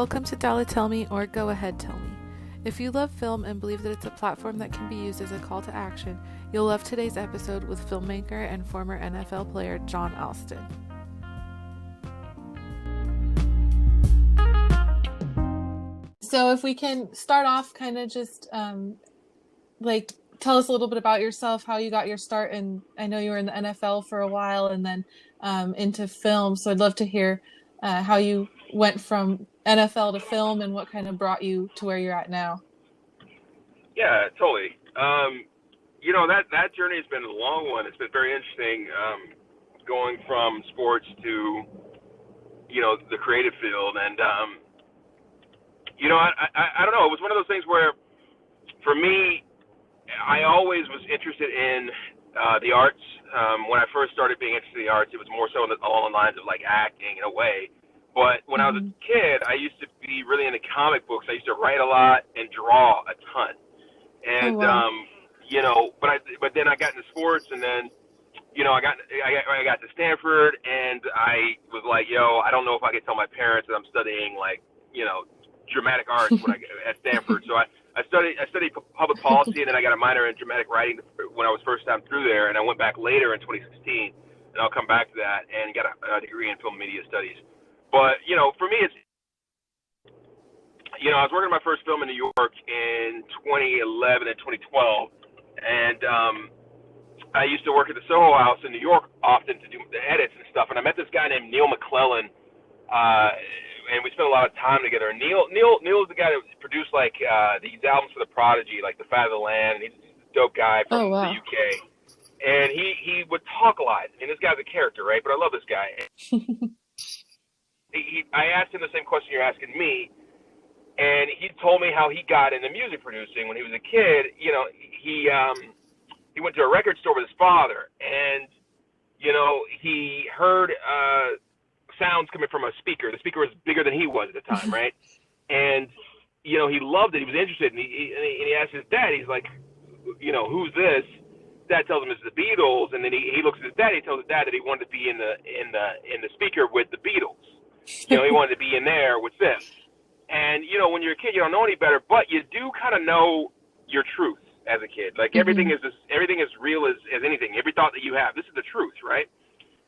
Welcome to Dollar Tell Me or Go Ahead Tell Me. If you love film and believe that it's a platform that can be used as a call to action, you'll love today's episode with filmmaker and former NFL player Jon Alston. So if we can start off kind of just tell us a little bit about yourself, how you got your start, and I know you were in the NFL for a while and then into film, so I'd love to hear how you went from NFL to film and what kind of brought you to where you're at now. Yeah, totally. That journey has been a long one. It's been very interesting going from sports to, the creative field. And, I don't know. It was one of those things where, for me, I always was interested in the arts. When I first started being interested in the arts, it was more so along the lines of like acting in a way. But when I was a kid, I used to be really into comic books. I used to write a lot and draw a ton. And, but then I got into sports, and then, I got to Stanford, and I was like, I don't know if I could tell my parents that I'm studying dramatic arts at Stanford. So I studied public policy, and then I got a minor in dramatic writing when I was first time through there, and I went back later in 2016, and I'll come back to that, and got a degree in film media studies. But, for me, it's, I was working on my first film in New York in 2011 and 2012, and I used to work at the Soho House in New York often to do the edits and stuff, and I met this guy named Neil McClellan, and we spent a lot of time together. And Neil is the guy that produced, these albums for The Prodigy, like The Fat of the Land, and he's a dope guy from the UK. And he would talk a lot. I mean, this guy's a character, right? But I love this guy. I asked him the same question you're asking me, and he told me how he got into music producing when he was a kid. He went to a record store with his father, and he heard sounds coming from a speaker. The speaker was bigger than he was at the time, right? And he loved it. He was interested, and he asked his dad. He's like, who's this? Dad tells him it's the Beatles, and then he looks at his dad. He tells his dad that he wanted to be in the speaker with the Beatles. He wanted to be in there with them. And, when you're a kid, you don't know any better, but you do kind of know your truth as a kid. Like, everything is real as anything. Every thought that you have, this is the truth, right?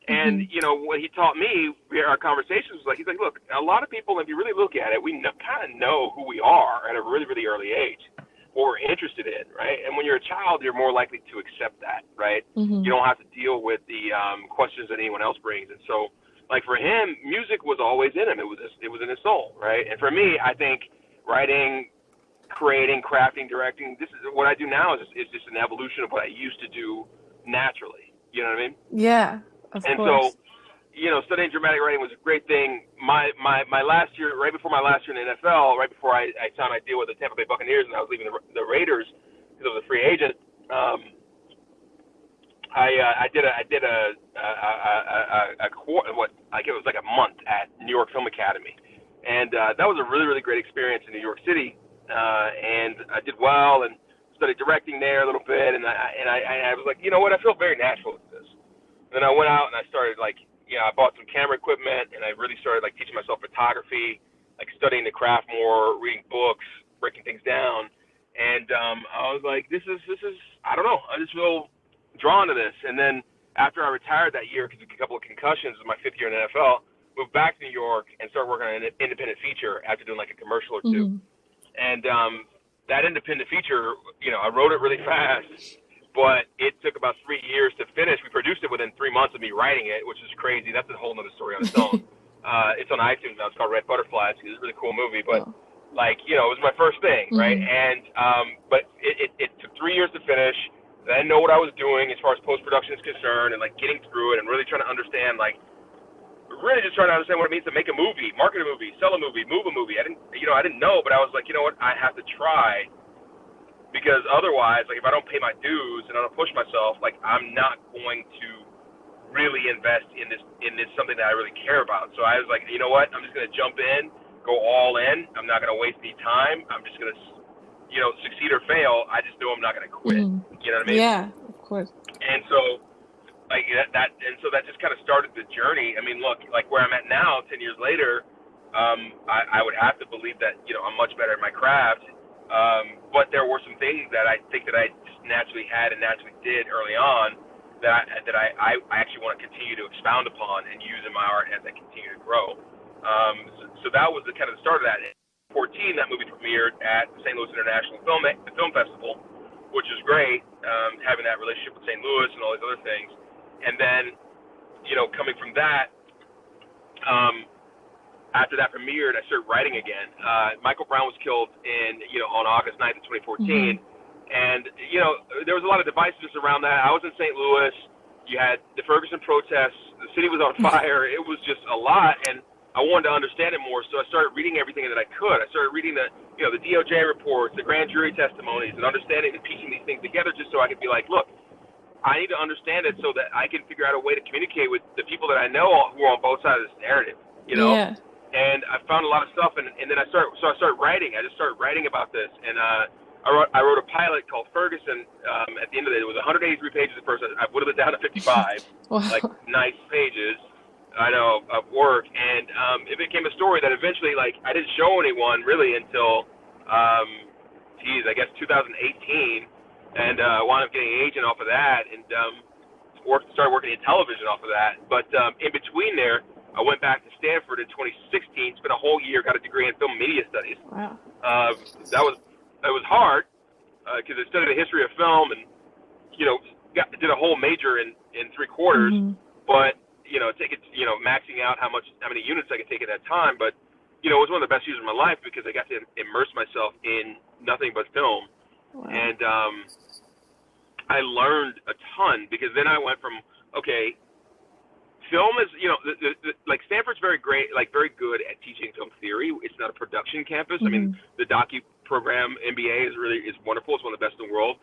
And, what he taught me, our conversations was he's like, look, a lot of people, if you really look at it, we kind of know who we are at a really, really early age, what we're interested in, right? And when you're a child, you're more likely to accept that, right? You don't have to deal with the questions that anyone else brings. And so, for him, music was always in him. It was in his soul, right? And for me, I think writing, creating, crafting, directing, this is what I do now is just an evolution of what I used to do naturally. You know what I mean? Yeah, of course. So, studying dramatic writing was a great thing. My last year, right before my last year in the NFL, right before I signed my deal with the Tampa Bay Buccaneers and I was leaving the Raiders because I was a free agent, I did a it was like a month at New York Film Academy, and that was a really, really great experience in New York City, and I did well and studied directing there a little bit, and I was like, you know what, I feel very natural at this. And then I went out and I started I bought some camera equipment, and I really started teaching myself photography, studying the craft more, reading books, breaking things down, and I was like, this is I don't know, I just feel drawn to this. And then after I retired that year because of a couple of concussions in my fifth year in the NFL, moved back to New York and started working on an independent feature after doing a commercial or two. And that independent feature, I wrote it really fast, but it took about 3 years to finish. We produced it within 3 months of me writing it, which is crazy. That's a whole other story on its own. It's on iTunes now. It's called Red Butterflies. It's a really cool movie, but it was my first thing, right? And but it took 3 years to finish. I didn't know what I was doing as far as post-production is concerned, and getting through it and really trying to understand, really just trying to understand what it means to make a movie, market a movie, sell a movie, move a movie. I didn't know, but I was like, you know what, I have to try, because otherwise, if I don't pay my dues and I don't push myself, I'm not going to really invest in this something that I really care about. So I was like, you know what, I'm just going to jump in, go all in. I'm not going to waste any time. I'm just going to succeed or fail. I just know I'm not going to quit. You know what I mean? Yeah, of course. And so, that just kind of started the journey. I mean, look, where I'm at now, 10 years later, I would have to believe that, you know, I'm much better at my craft. But there were some things that I think that I just naturally had and naturally did early on that I actually want to continue to expound upon and use in my art as I continue to grow. So that was the kind of the start of that. In 2014, that movie premiered at the St. Louis International Film Festival, which was great, having that relationship with St. Louis and all these other things. And then, you know, coming from that, after that premiered, I started writing again. Michael Brown was killed on August 9th of 2014. And, you know, there was a lot of divisiveness around that. I was in St. Louis. You had the Ferguson protests. The city was on fire. It was just a lot, and I wanted to understand it more, so I started reading everything that I could. I started reading the DOJ reports, the grand jury testimonies, and understanding and piecing these things together just so I could be like, look, I need to understand it so that I can figure out a way to communicate with the people that I know who are on both sides of this narrative, you know? Yeah. And I found a lot of stuff, and then I started writing. I just started writing about this, and I wrote a pilot called Ferguson. At the end of it, it was 183 pages at first. I whittled it down to 55, Wow. like nice pages, I know, of work, and it became a story that eventually, like, I didn't show anyone really until, I guess 2018, and wound up getting an agent off of that, and started working in television off of that. But in between there, I went back to Stanford in 2016, spent a whole year, got a degree in film media studies. Wow. It was hard because I studied the history of film and, you know, did a whole major in 3 quarters. But, you know, maxing out how many units I could take at that time. But, you know, it was one of the best years of my life because I got to immerse myself in nothing but film. Wow. And I learned a ton because then I went from, okay, film is, you know, like Stanford's very great, like very good at teaching film theory. It's not a production campus. I mean, the docu program MBA is wonderful. It's one of the best in the world,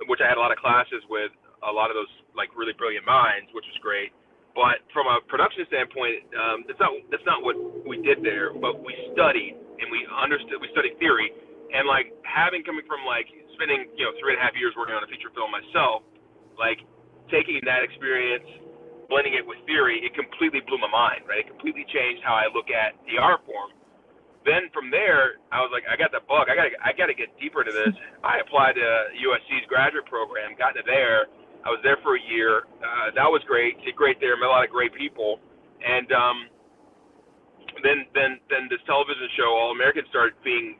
which I had a lot of classes with a lot of those like really brilliant minds, which was great. But from a production standpoint, that's not what we did there. But we studied and we understood. We studied theory, and like coming from like spending 3.5 years working on a feature film myself, like taking that experience, blending it with theory, it completely blew my mind, right? It completely changed how I look at the art form. Then from there, I was like, I got the bug. I got to get deeper into this. I applied to USC's graduate program, got into there. I was there for a year. That was great. Did great there. Met a lot of great people. And then this television show, All American, started being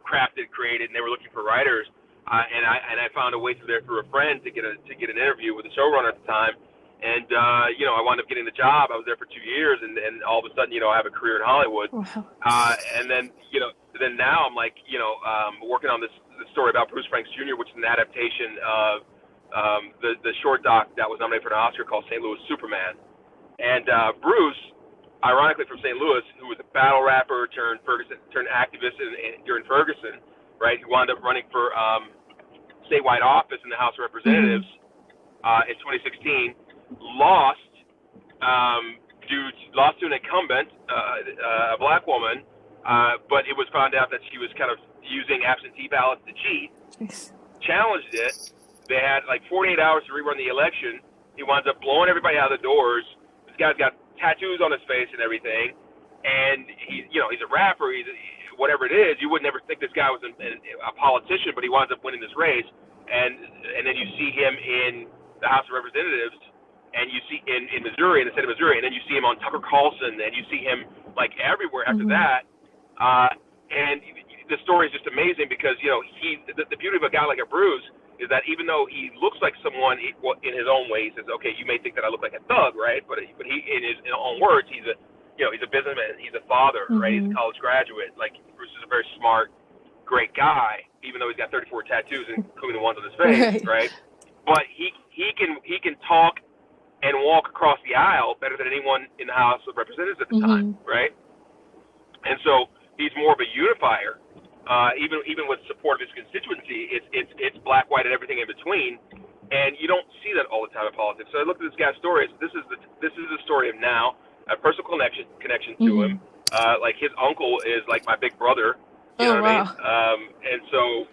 crafted, created, and they were looking for writers. And I found a way through a friend to get an interview with the showrunner at the time. And, I wound up getting the job. I was there for 2 years, and all of a sudden, I have a career in Hollywood. Wow. And then, then now I'm like, working on this story about Bruce Franks Jr., which is an adaptation of the short doc that was nominated for an Oscar called St. Louis Superman. And Bruce, ironically from St. Louis, who was a battle rapper turned activist during Ferguson, right, who wound up running for statewide office in the House of Representatives in 2016, lost to an incumbent, a black woman, but it was found out that she was kind of using absentee ballots to cheat. Jeez. Challenged it. They had like 48 hours to rerun the election. He winds up blowing everybody out of the doors. This guy's got tattoos on his face and everything, and he's a rapper. He's whatever it is. You would never think this guy was a politician, but he winds up winning this race. And then you see him in the House of Representatives, and you see in Missouri, in the state of Missouri, and then you see him on Tucker Carlson, and you see him like everywhere after that. And the story is just amazing because the beauty of a guy like a Bruce is that even though he looks like someone in his own way, he says, okay, you may think that I look like a thug, right? But he in his own words, he's a businessman, he's a father, right? He's a college graduate. Like Bruce is a very smart, great guy, even though he's got 34 tattoos, including the ones on his face, right? But he can talk and walk across the aisle better than anyone in the House of Representatives at the time, right? And so he's more of a unifier. Even with support of his constituency, it's black, white, and everything in between, and you don't see that all the time in politics. So I looked at this guy's story. This is the story of now, a personal connection to him. Like his uncle is like my big brother. You know what I mean? And so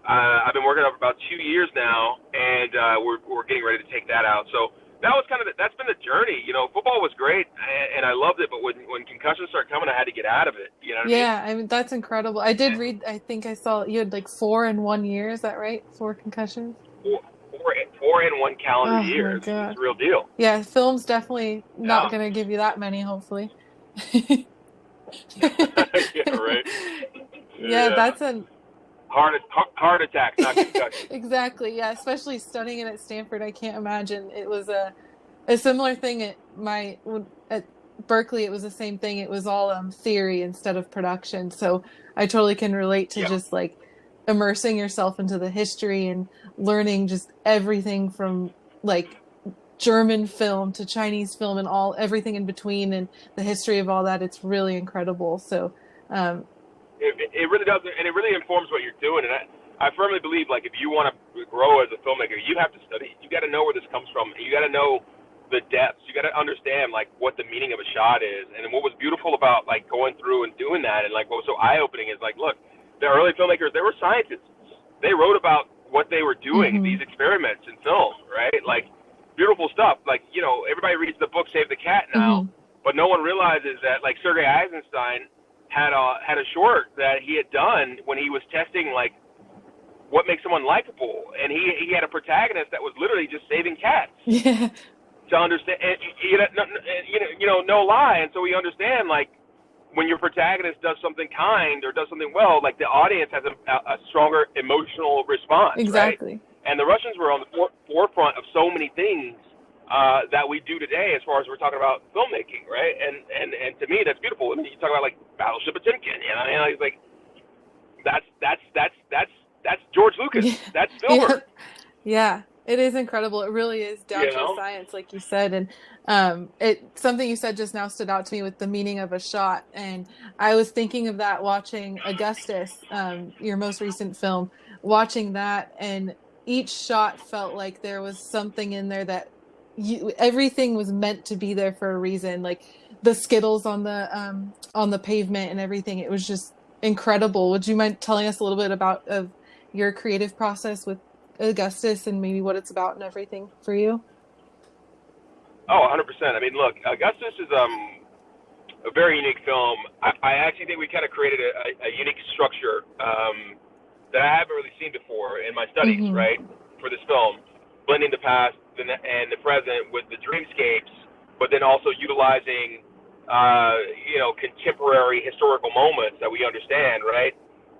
I've been working on it for about 2 years now, and we're getting ready to take that out. So that was kind of that's been the journey. You know, football was great and I loved it, but when concussions started coming, I had to get out of it. You know what I mean? Yeah, I mean that's incredible. I did read, I think I saw you had like 4 in 1 year, is that right? 4 concussions? Four in one calendar Oh my year. It's God. a real deal. Yeah, film's definitely not Yeah. gonna give you that many, hopefully. Yeah. Right. Yeah, Yeah. that's an Heart attacks, not concussions. exactly. Yeah, especially studying it at Stanford, I can't imagine. It was a similar thing at at Berkeley. It was the same thing. It was all theory instead of production. So I totally can relate to Yeah. just like immersing yourself into the history and learning just everything from like German film to Chinese film and all everything in between and the history of all that. It's really incredible. So um, It really does, and it really informs what you're doing. And I firmly believe, like, if you want to grow as a filmmaker, you have to study. You got to know where this comes from. You got to know the depths. You got to understand, like, what the meaning of a shot is. And what was beautiful about, like, going through and doing that, and, like, what was so eye-opening is, like, look, the early filmmakers, they were scientists. They wrote about what they were doing, mhm. these experiments in film, right? Like, beautiful stuff. Like, you know, everybody reads the book Save the Cat now, Mhm. but no one realizes that, like, Sergei Eisenstein had a short that he had done when he was testing, like, what makes someone likable, and he had a protagonist that was literally just saving cats Yeah. to understand. And, no lie. And so we understand, like, when your protagonist does something kind or does something well, like, the audience has a stronger emotional response, right? Exactly. And the Russians were on the forefront of so many things that we do today, as far as we're talking about filmmaking, right? And to me, that's beautiful. I mean, you talk about, like, Battleship Potemkin, you know, I mean, like, that's George Lucas. Yeah. That's Yeah. Spielberg. Yeah. It is incredible. It really is down You to the know? science, like you said. And it something you said just now stood out to me with the meaning of a shot. And I was thinking of that watching Augustus, your most recent film, watching that, and each shot felt like there was something in there that everything was meant to be there for a reason. Like the Skittles on the pavement and everything. It was just incredible. Would you mind telling us a little bit about of your creative process with Augustus and maybe what it's about and everything for you? Oh, 100%. I mean, look, Augustus is a very unique film. I actually think we kind of created a unique structure that I haven't really seen before in my studies, Mm-hmm. right, for this film, blending the past and the present with the dreamscapes, but then also utilizing, contemporary historical moments that we understand, right,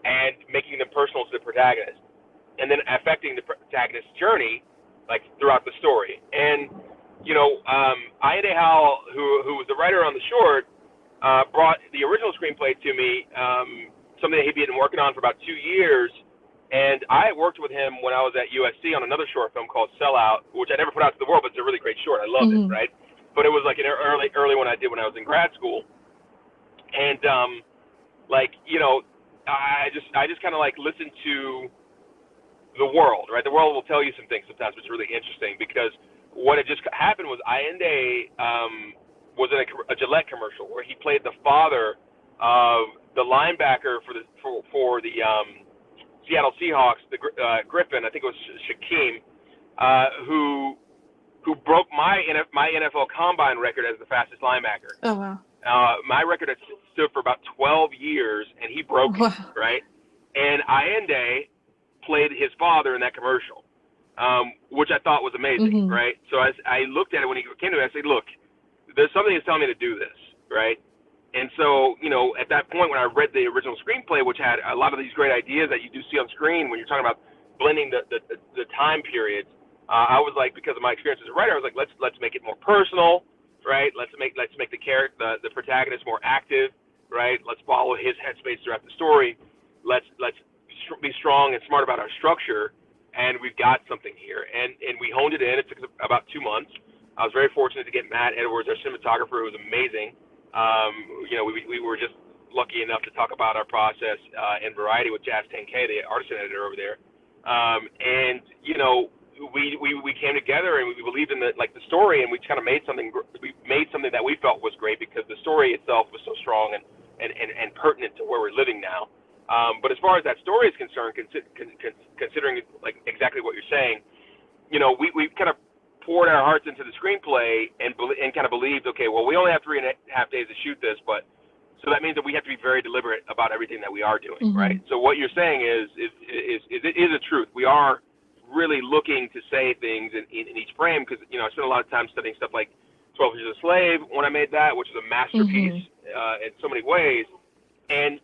and making them personal to the protagonist, and then affecting the protagonist's journey, like, throughout the story. And, Ida Howell, who was the writer on the short, brought the original screenplay to me, something that he'd been working on for about 2 years. And I worked with him when I was at USC on another short film called Sellout, which I never put out to the world, but it's a really great short. I loved it, Mm-hmm. right? But it was like an early one I did when I was in grad school. And, I just kind of, like, listened to the world, right? The world will tell you some things sometimes, which is really interesting, because what had just happened was Allende was in a Gillette commercial where he played the father of the linebacker for the Seattle Seahawks, the Griffin, I think it was Shaquem, who broke my NFL Combine record as the fastest linebacker. Oh wow. My record had stood for about 12 years, and he broke it, Wow. right? And Allende played his father in that commercial, which I thought was amazing, Mm-hmm. right? So I looked at it when he came to me, I said, look, there's something that's telling me to do this, right? And so, at that point when I read the original screenplay, which had a lot of these great ideas that you do see on screen when you're talking about blending the time periods, I was like, because of my experience as a writer, I was like, let's make it more personal, right? Let's make the protagonist more active, right? Let's follow his headspace throughout the story. Let's be strong and smart about our structure, and we've got something here. And we honed it in. It took about 2 months. I was very fortunate to get Matt Edwards, our cinematographer, who was amazing. We were just lucky enough to talk about our process in Variety with Jazz 10K, the artist editor over there. We came together and we believed in the story, and we kind of made something. We made something that we felt was great because the story itself was so strong and pertinent to where we're living now. But as far as that story is concerned, considering like exactly what you're saying, we kind of poured our hearts into the screenplay and kind of believed, okay, well, we only have 3.5 days to shoot this, but so that means that we have to be very deliberate about everything that we are doing, Mm-hmm. right? So what you're saying is a truth. We are really looking to say things in each frame because, I spent a lot of time studying stuff like 12 Years a Slave when I made that, which is a masterpiece in so many ways. And,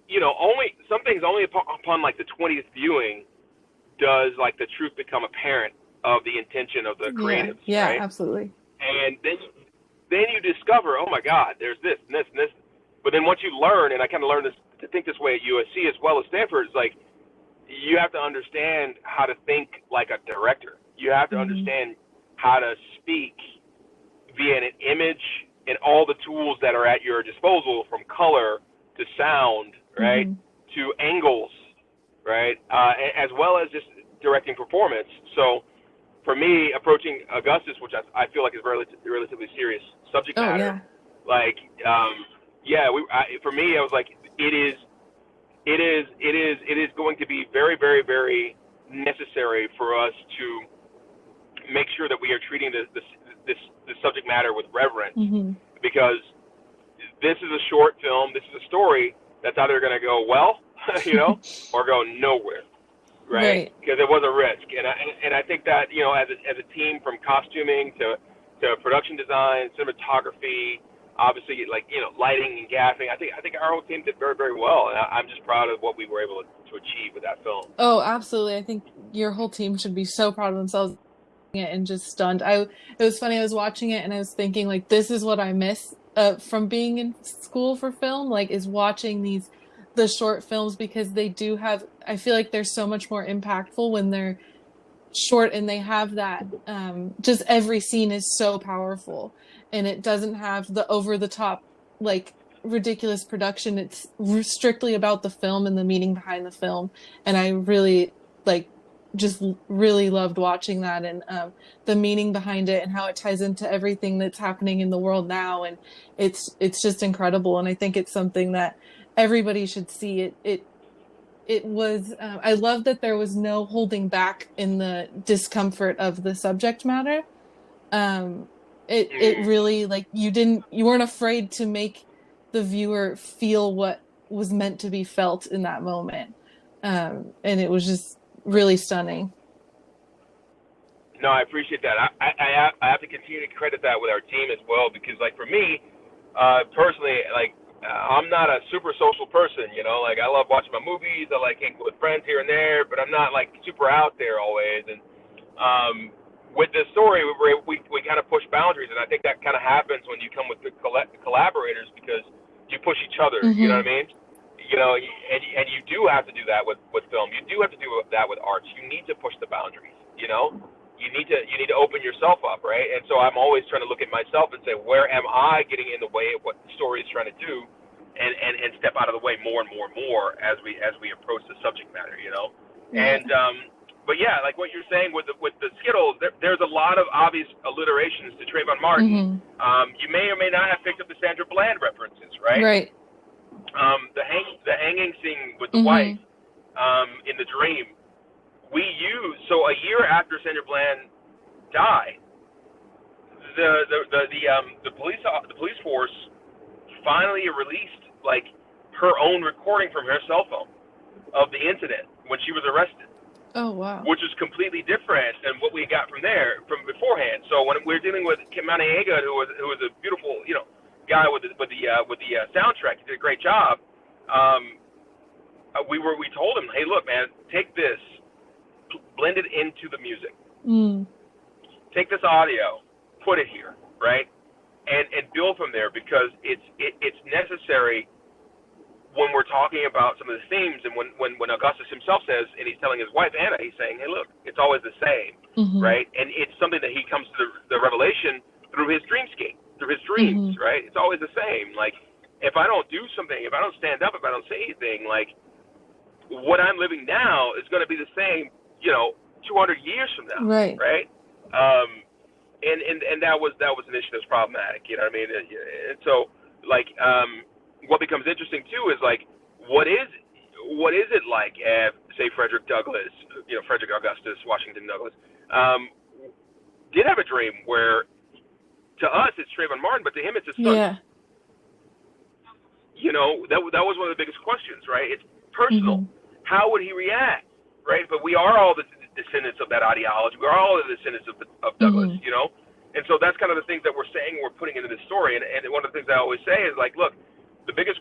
some things only upon like the 20th viewing does like the truth become apparent of the intention of the creatives, yeah, right? Absolutely. And then you discover, oh my God, there's this and this and this. But then once you learn, and I kind of learned this to think this way at USC as well as Stanford, it's like you have to understand how to think like a director. You have to understand how to speak via an image and all the tools that are at your disposal, from color to sound, right, to angles, right, as well as just directing performance. So for me, approaching Augustus, which I feel like is relatively serious subject matter, like, for me, I was like, it is going to be very, very, very necessary for us to make sure that we are treating this subject matter with reverence, because this is a short film, this is a story that's either going to go well, or go nowhere, right? Because it was a risk, and I think that as a team, from costuming to production design, cinematography, obviously lighting and gaffing, I think our whole team did very, very well, and I'm just proud of what we were able to achieve with that film. Oh, absolutely! I think your whole team should be so proud of themselves and just stunned. It was funny. I was watching it and I was thinking, like, this is what I miss from being in school for film, like, is watching the short films, because they do have, I feel like they're so much more impactful when they're short and they have that, just every scene is so powerful and it doesn't have the over the top, like, ridiculous production. It's strictly about the film and the meaning behind the film. And I really, just really loved watching that, and the meaning behind it and how it ties into everything that's happening in the world now. And it's just incredible. And I think it's something that everybody should see. It was, I love that there was no holding back in the discomfort of the subject matter. It really, like, you weren't afraid to make the viewer feel what was meant to be felt in that moment. And it was just really stunning. No, I appreciate that. I have to continue to credit that with our team as well, because, like, for me, personally, like, I'm not a super social person, like, I love watching my movies, I like hanging with friends here and there, but I'm not, like, super out there always. And with this story, we kind of push boundaries, and I think that kind of happens when you come with good collaborators, because you push each other, you know what I mean? And you do have to do that with film. You do have to do that with arts. You need to push the boundaries, You need to open yourself up, right? And so I'm always trying to look at myself and say, where am I getting in the way of what the story is trying to do, and step out of the way more and more and more as we approach the subject matter, And but yeah, like what you're saying with the Skittles, there's a lot of obvious alliterations to Trayvon Martin. You may or may not have picked up the Sandra Bland references, right? Right. The hanging scene with the wife in the dream, so a year after Sandra Bland died, the police force finally released, like, her own recording from her cell phone of the incident when she was arrested. Oh, wow. Which is completely different than what we got from beforehand. So when we're dealing with Kim Maniega, who was a beautiful, guy with the soundtrack, he did a great job. We told him, hey, look, man, take this, blend it into the music. Take this audio, put it here, right, and build from there, because it's necessary when we're talking about some of the themes. And when Augustus himself says, and he's telling his wife Anna, he's saying, hey, look, it's always the same, right? And it's something that he comes to the revelation through his dreamscape, through his dreams, right? It's always the same. Like, if I don't do something, if I don't stand up, if I don't say anything, like, what I'm living now is going to be the same, 200 years from now, right? And that was an issue that's problematic, you know what I mean? And so, like, what becomes interesting too is, like, what is it like, say Frederick Augustus Washington Douglass, did have a dream where, to us, it's Trayvon Martin, but to him, it's his son. Yeah. You know, that was one of the biggest questions, right? It's personal. How would he react, right? But we are all the descendants of that ideology. We are all the descendants of Douglas, you know? And so that's kind of the things that we're saying, we're putting into this story. And one of the things I always say is, like, look,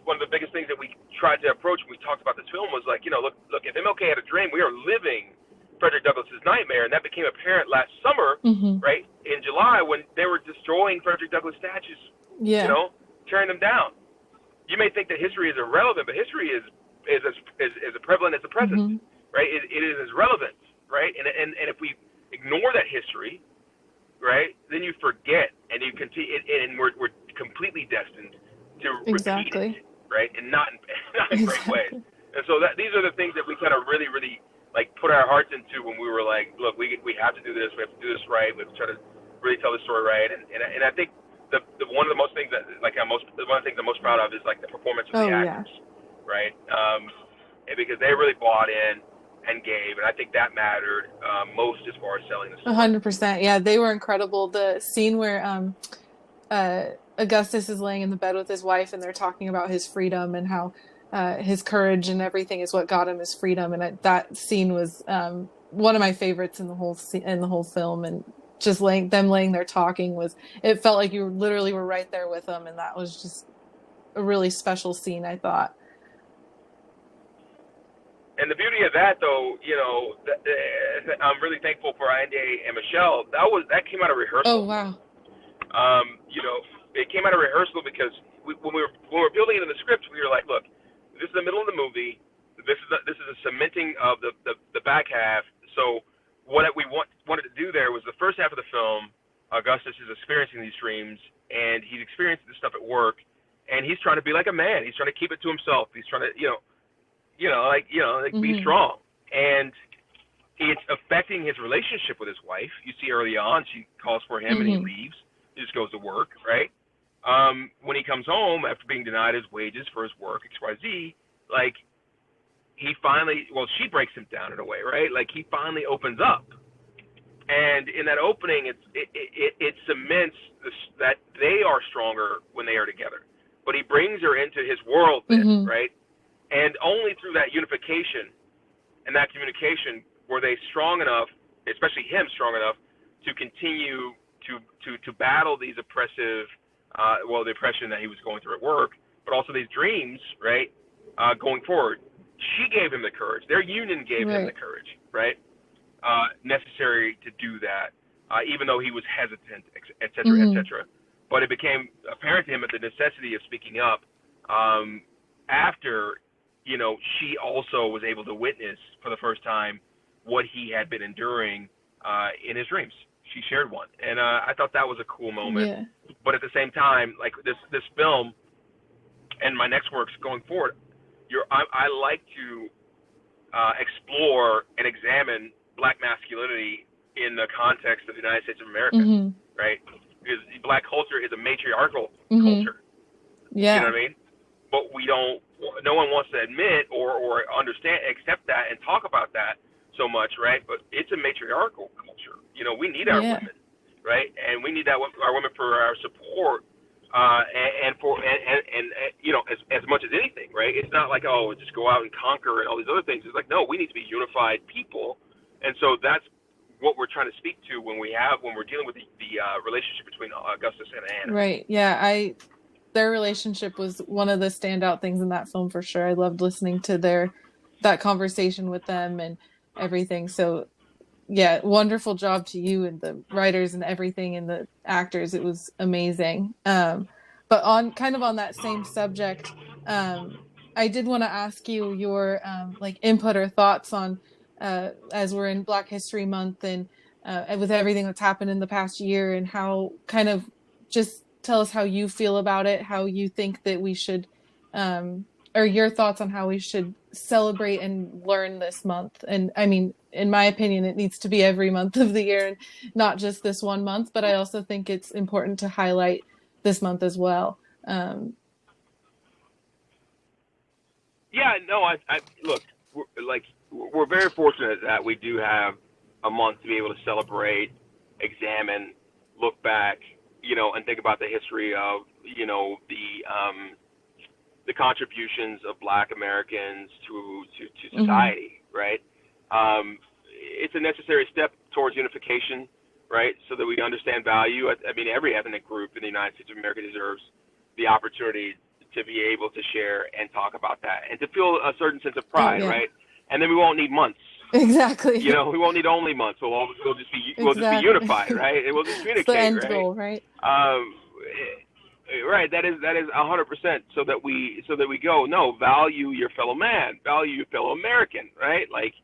one of the biggest things that we tried to approach when we talked about this film was, like, you know, look, if MLK had a dream, we are living Frederick Douglass's nightmare. And that became apparent last summer, right, in July, when they were destroying Frederick Douglass statues, you know, tearing them down. You may think that history is irrelevant, but history is as prevalent as the present, right? It is as relevant, right? And if we ignore that history, right, then you forget, and you continue, and we're completely destined to repeat it, right? And not in great ways. And so these are the things that we kind of really, really like put our hearts into when we were like, look, we have to do this. We have to do this right. We have to try to really tell the story right. And I think one of the most things that one of the things I'm most proud of is like the performance of the actors, right? And because they really bought in and gave, and I think that mattered most as far as selling the story. 100%. Yeah, they were incredible. The scene where Augustus is laying in the bed with his wife, and they're talking about his freedom and how his courage and everything is what got him his freedom, and that scene was one of my favorites in the whole film. And just laying there talking it felt like you literally were right there with them, and that was just a really special scene, I thought. And the beauty of that, though, you know, I'm really thankful for Andy and Michelle. That came out of rehearsal. Oh wow. You know, it came out of rehearsal because when we were building it in the script, we were like, look, this is the middle of the movie. This is a cementing of the back half. So what we wanted to do there was the first half of the film, Augustus is experiencing these dreams, and he's experiencing this stuff at work, and he's trying to be like a man. He's trying to keep it to himself. He's trying to, be strong. And it's affecting his relationship with his wife. You see early on, she calls for him and he leaves. He just goes to work, right? When he comes home after being denied his wages for his work, XYZ, like, she breaks him down in a way, right? Like, he finally opens up. And in that opening, it cements that they are stronger when they are together. But he brings her into his world then, right? And only through that unification and that communication were they strong enough, especially him strong enough, to continue to battle these oppressive, the oppression that he was going through at work, but also these dreams, right, going forward. She gave him the courage. Their union gave him the courage, right, necessary to do that, even though he was hesitant, et cetera, et cetera. But it became apparent to him the necessity of speaking up after, you know, she also was able to witness for the first time what he had been enduring in his dreams. She shared one. And I thought that was a cool moment. Yeah. But at the same time, like this film and my next works going forward, I like to explore and examine Black masculinity in the context of the United States of America, right? Because Black culture is a matriarchal culture. Yeah. You know what I mean? But no one wants to admit or accept that and talk about that so much, right? But it's a matriarchal culture. You know, we need our women, right? And we need our women for our support, and you know, as much as anything, right? It's not like, oh, just go out and conquer and all these other things. It's like, no, we need to be unified people. And so that's what we're trying to speak to when we're dealing with the relationship between Augustus and Anna. Right. Yeah. Their relationship was one of the standout things in that film for sure. I loved listening to that conversation with them and everything. So yeah, wonderful job to you and the writers and everything and the actors. It was amazing. But on that same subject, I did want to ask you your input or thoughts on as we're in Black History Month and with everything that's happened in the past year, and how kind of just tell us how you feel about it, how you think that we should, or your thoughts on how we should celebrate and learn this month. And I mean, in my opinion, it needs to be every month of the year and not just this one month, but I also think it's important to highlight this month as well. Yeah, no, I look, we're very fortunate that we do have a month to be able to celebrate examine, look back, and think about the history of, the contributions of Black Americans to society, right? It's a necessary step towards unification, right? So that we understand value. I mean, every ethnic group in the United States of America deserves the opportunity to be able to share and talk about that and to feel a certain sense of pride, right? And then we won't need months. Exactly. We won't need only months. We'll just be unified, right? And we'll just communicate, it's the end right? goal, right? Right. That is 100%. So that we go, no, value your fellow man, value your fellow American, right? Like,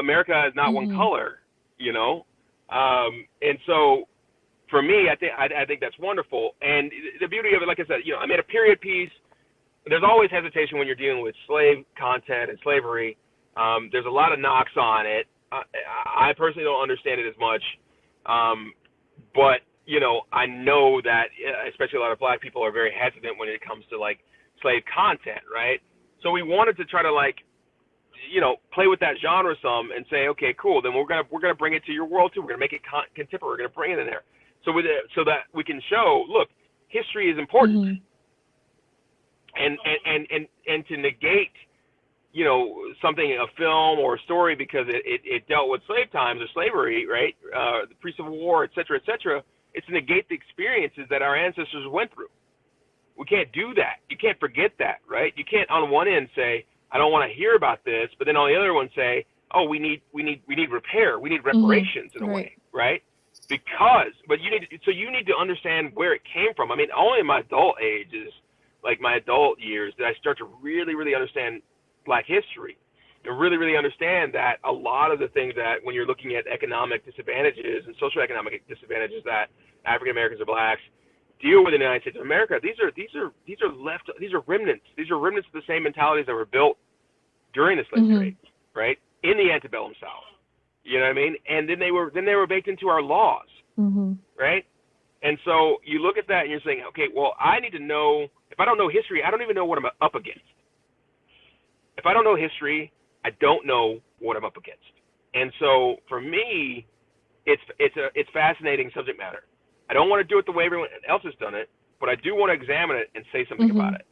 America is not one color, and so for me, I think that's wonderful. And the beauty of it, like I said, I made a period piece. There's always hesitation when you're dealing with slave content and slavery. There's a lot of knocks on it. I personally don't understand it as much, but I know that especially a lot of Black people are very hesitant when it comes to like slave content, right? So we wanted to try to play with that genre some and say, okay, cool. Then we're gonna bring it to your world too. We're gonna make it contemporary. We're gonna bring it in there, so that we can show, look, history is important, and to negate, something, a film or a story because it dealt with slave times or slavery, right? The pre-Civil War, et cetera, it's to negate the experiences that our ancestors went through. We can't do that. You can't forget that, right? You can't on one end say, I don't want to hear about this, but then on the other one say, oh, we need repair, we need reparations in a way, right? But you need to understand where it came from. I mean, only in my adult age like my adult years, did I start to really, really understand Black history and really, really understand that a lot of the things that when you're looking at economic disadvantages and socioeconomic disadvantages that African Americans or Blacks deal with in the United States of America, these are remnants. These are remnants of the same mentalities that were built during the slave trade, right? In the antebellum South. You know what I mean? And then they were baked into our laws, right? And so you look at that and you're saying, okay, well, I need to know. If I don't know history, I don't even know what I'm up against. If I don't know history, I don't know what I'm up against. And so for me, it's fascinating subject matter. I don't want to do it the way everyone else has done it, but I do want to examine it and say something about it,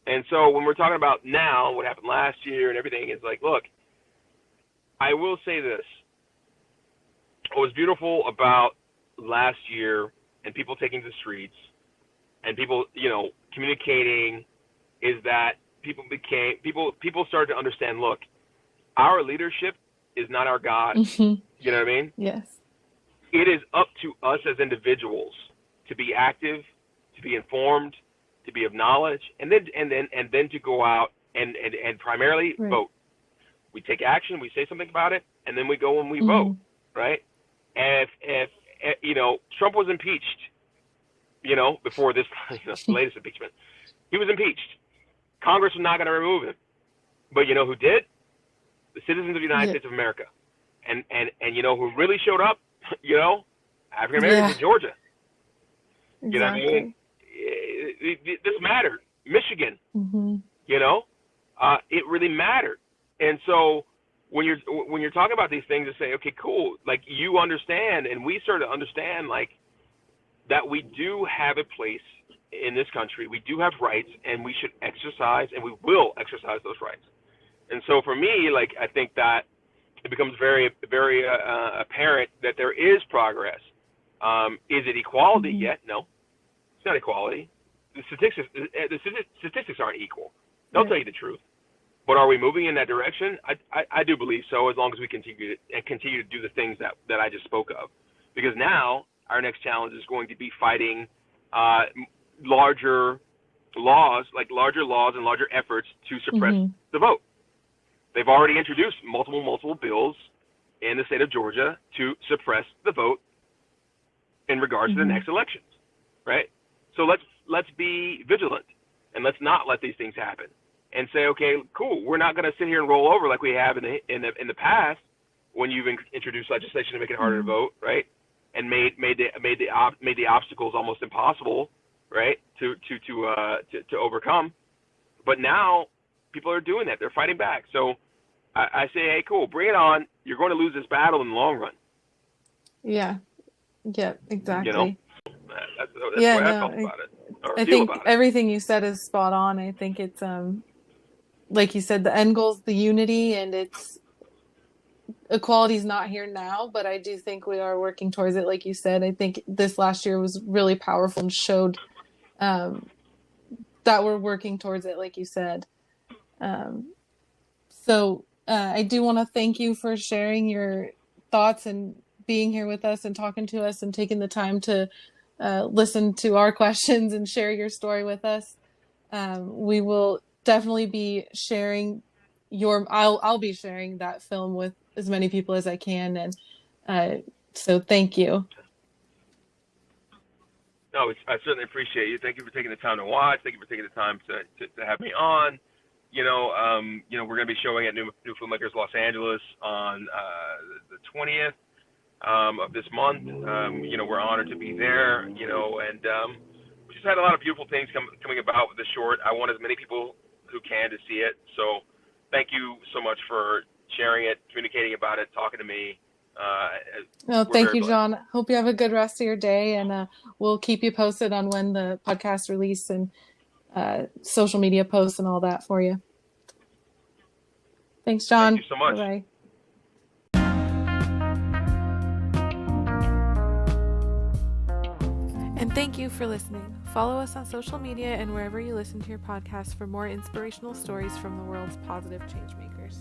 And so when we're talking about now, what happened last year and everything, is like, look, I will say this. What was beautiful about last year and people taking to the streets and people, communicating is that people started to understand, look, our leadership is not our God. You know what I mean? Yes. It is up to us as individuals to be active, to be informed, to be of knowledge, and then to go out and primarily vote. We take action, we say something about it, and then we go and we vote, right? And if Trump was impeached, before this latest impeachment, he was impeached. Congress was not going to remove him, but you know who did? The citizens of the United States of America, and who really showed up? African Americans in Georgia. Exactly. You know what I mean? This mattered. Michigan. It really mattered. And so when you're talking about these things, to say, okay, cool, like you understand, and we start to understand, like that we do have a place in this country. We do have rights, and we should exercise, and we will exercise those rights. And so for me, like I think that it becomes very, very apparent that there is progress. Is it equality yet? No, it's not equality. The statistics aren't equal. They'll tell you the truth. But are we moving in that direction? I do believe so, as long as we continue to do the things that I just spoke of. Because now our next challenge is going to be fighting larger laws and larger efforts to suppress the vote. They've already introduced multiple bills in the state of Georgia to suppress the vote in regards to the next elections, right? So let's be vigilant and let's not let these things happen. And say, okay, cool. We're not going to sit here and roll over like we have in the past when you've introduced legislation to make it harder to vote, right? And made the obstacles almost impossible, right? To overcome. But now people are doing that. They're fighting back. So I say, hey, cool, bring it on. You're going to lose this battle in the long run. Yeah. Yeah, You know, exactly. that's the Yeah, way I no, felt about it or I feel think about it. everything you said is spot on. I think it's like you said, the end goal is the unity, and it's equality is not here now, but I do think we are working towards it. Like you said, I think this last year was really powerful and showed um, that we're working towards it, like you said. Um, I do want to thank you for sharing your thoughts and being here with us and talking to us and taking the time to listen to our questions and share your story with us. We will definitely be sharing I'll be sharing that film with as many people as I can, and uh, so thank you. No, I certainly appreciate you. Thank you for taking the time to watch. Thank you for taking the time to have me on. We're going to be showing at New Filmmakers Los Angeles on the 20th of this month. We're honored to be there. And we just had a lot of beautiful things coming about with the short. I want as many people who can to see it. So thank you so much for sharing it, communicating about it, talking to me. Well, We're thank very you, blessed. John. Hope you have a good rest of your day, and we'll keep you posted on when the podcast release and social media posts and all that for you. Thanks, Thank you John. so Bye much. bye. And thank you for listening. Follow us on social media and wherever you listen to your podcast for more inspirational stories from the world's positive changemakers.